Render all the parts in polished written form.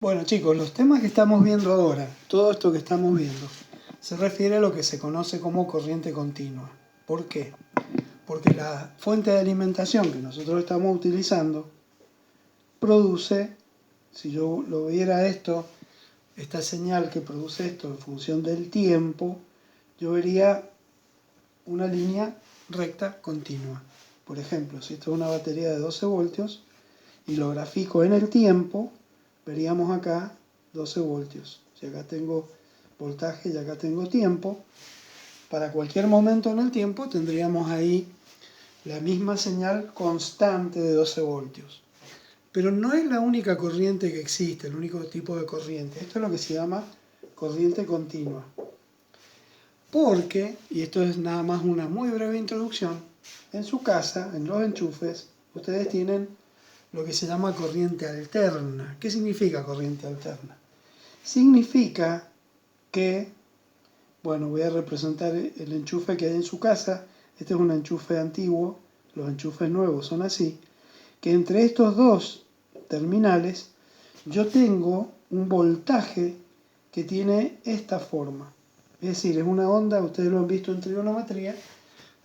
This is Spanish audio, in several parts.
Bueno chicos, los temas que estamos viendo ahora, todo esto que estamos viendo, se refiere a lo que se conoce como corriente continua. ¿Por qué? Porque la fuente de alimentación que nosotros estamos utilizando produce, si yo lo viera esto, esta señal que produce esto en función del tiempo, yo vería una línea recta continua. Por ejemplo, si esto es una batería de 12 voltios y lo grafico en el tiempo, veríamos acá 12 voltios. Si acá tengo voltaje y acá tengo tiempo, para cualquier momento en el tiempo tendríamos ahí la misma señal constante de 12 voltios. Pero no es la única corriente que existe, el único tipo de corriente. Esto es lo que se llama corriente continua. Porque, y esto es nada más una muy breve introducción, en su casa, en los enchufes, ustedes tienen lo que se llama corriente alterna. ¿Qué significa corriente alterna? Significa que, bueno, voy a representar el enchufe que hay en su casa. Este es un enchufe antiguo, los enchufes nuevos son así, que entre estos dos terminales yo tengo un voltaje que tiene esta forma. Es decir, es una onda, ustedes lo han visto en trigonometría,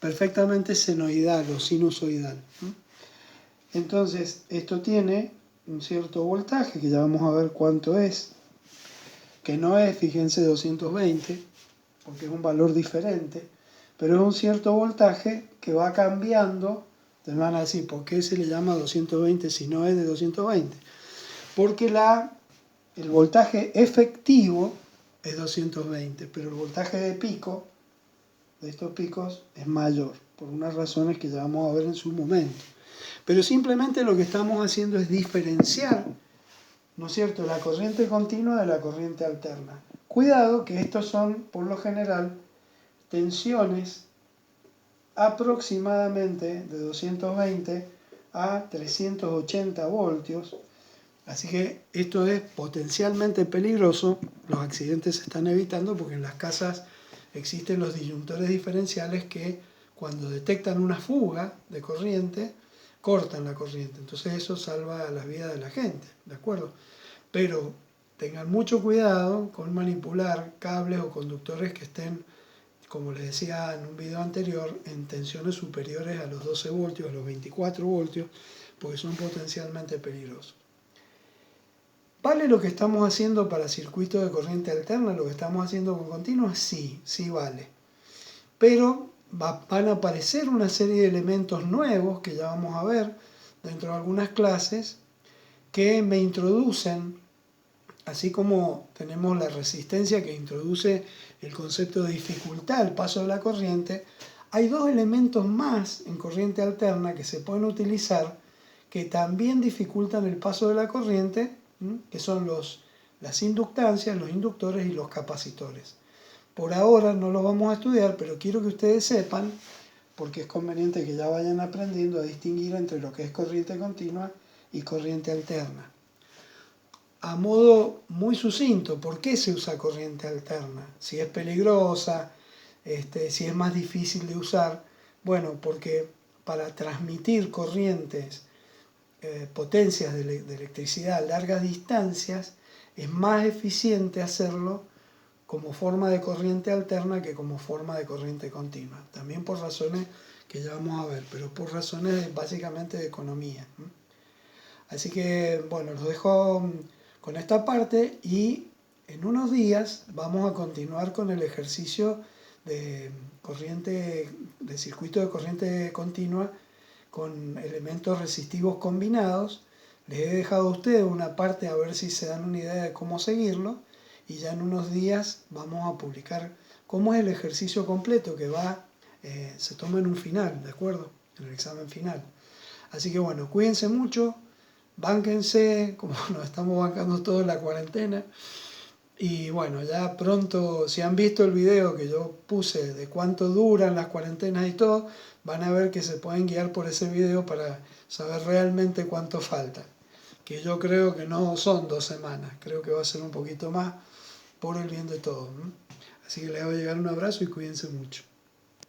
perfectamente senoidal o sinusoidal. Entonces, esto tiene un cierto voltaje, que ya vamos a ver cuánto es, que no es, fíjense, 220, porque es un valor diferente, pero es un cierto voltaje que va cambiando. Te van a decir, ¿por qué se le llama 220 si no es de 220? Porque el voltaje efectivo es 220, pero el voltaje de pico, de estos picos, es mayor, por unas razones que ya vamos a ver en su momento. Pero simplemente lo que estamos haciendo es diferenciar, ¿no es cierto?, la corriente continua de la corriente alterna. Cuidado que estos son, por lo general, tensiones aproximadamente de 220 a 380 voltios. Así que esto es potencialmente peligroso. Los accidentes se están evitando porque en las casas existen los disyuntores diferenciales que cuando detectan una fuga de corriente, cortan la corriente. Entonces eso salva la vida de la gente, ¿de acuerdo? Pero tengan mucho cuidado con manipular cables o conductores que estén, como les decía en un video anterior, en tensiones superiores a los 12 voltios, a los 24 voltios, porque son potencialmente peligrosos. ¿Vale lo que estamos haciendo para circuitos de corriente alterna, lo que estamos haciendo con continua? Sí, sí vale. Pero van a aparecer una serie de elementos nuevos que ya vamos a ver dentro de algunas clases que me introducen, así como tenemos la resistencia que introduce el concepto de dificultad al paso de la corriente, hay dos elementos más en corriente alterna que se pueden utilizar que también dificultan el paso de la corriente, que son las inductancias, los inductores y los capacitores. Por ahora no los vamos a estudiar, pero quiero que ustedes sepan, porque es conveniente que ya vayan aprendiendo a distinguir entre lo que es corriente continua y corriente alterna. A modo muy sucinto, ¿por qué se usa corriente alterna? Si es peligrosa, si es más difícil de usar. Bueno, porque para transmitir corrientes, potencias de electricidad a largas distancias, es más eficiente hacerlo como forma de corriente alterna que como forma de corriente continua. También por razones que ya vamos a ver, pero por razones básicamente de economía. Así que, bueno, los dejo con esta parte y en unos días vamos a continuar con el ejercicio de circuito de corriente continua con elementos resistivos combinados. Les he dejado a ustedes una parte a ver si se dan una idea de cómo seguirlo y ya en unos días vamos a publicar cómo es el ejercicio completo que se toma en un final, ¿de acuerdo? En el examen final. Así que bueno, cuídense mucho, bánquense, como nos estamos bancando todos en la cuarentena. Y bueno, ya pronto, si han visto el video que yo puse de cuánto duran las cuarentenas y todo, van a ver que se pueden guiar por ese video para saber realmente cuánto falta. Que yo creo que no son 2 semanas, creo que va a ser un poquito más por el bien de todos. Así que les voy a llegar un abrazo y cuídense mucho.